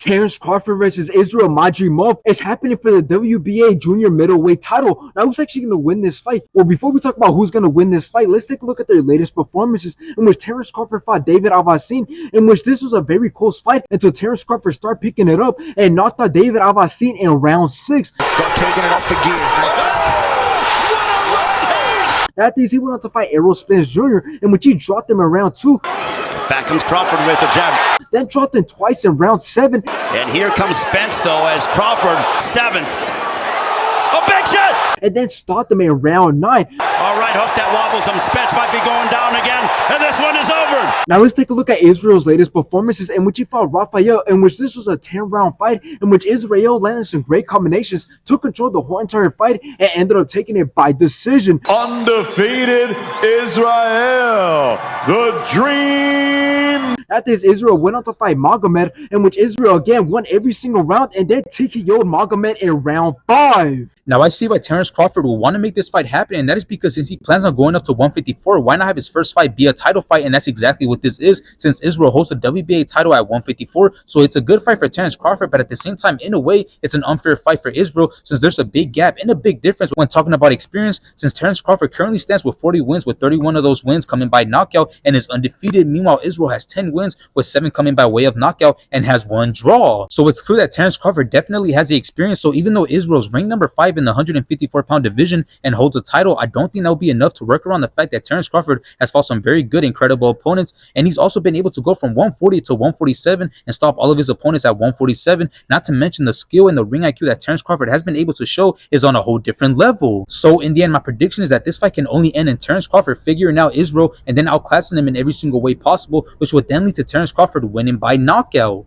Terence Crawford versus Israil Madrimov is happening for the WBA junior middleweight title. Now, who's actually going to win this fight? Well, before we talk about who's going to win this fight, let's take a look at their latest performances, in which Terence Crawford fought David Avasin, in which this was a very close fight until Terence Crawford started picking it up and knocked out David Avasin in round 6. Taking it off the gears. After this, he went on to fight Errol Spence Jr., in which he dropped him in round 2. Back comes Crawford with the jab. Then dropped him twice in round 7. And here comes Spence, though, as Crawford, 7th. A big shot! And then stopped him in round 9. All right, hope that wobbles him. Spence might be going down again, and this one is over. Now let's take a look at Israil's latest performances, in which he fought Rafael, in which this was a 10-round fight, in which Israil landed some great combinations, took control of the whole entire fight, and ended up taking it by decision. Undefeated Israel, the dream. After this, Israil went on to fight Magomed, in which Israil again won every single round and then TKO'd Magomed in round 5. Now, I see why Terence Crawford will want to make this fight happen, and that is because since he plans on going up to 154, why not have his first fight be a title fight? And that's exactly what this is, since Israil holds the WBA title at 154. So it's a good fight for Terence Crawford, but at the same time, in a way, it's an unfair fight for Israil, since there's a big gap and a big difference when talking about experience, since Terence Crawford currently stands with 40 wins, with 31 of those wins coming by knockout, and is undefeated. Meanwhile, Israil has 10 wins, with 7 coming by way of knockout, and has 1 draw. So it's clear that Terence Crawford definitely has the experience. So even though Israil's ranked number 5 in the 154-pound division and holds a title, I don't think that will be enough to work around the fact that Terence Crawford has fought some very good, incredible opponents, and he's also been able to go from 140 to 147 and stop all of his opponents at 147. Not to mention the skill and the ring IQ that Terence Crawford has been able to show is on a whole different level. So in the end, my prediction is that this fight can only end in Terence Crawford figuring out Israil and then outclassing him in every single way possible, which would then lead to Terence Crawford winning by knockout.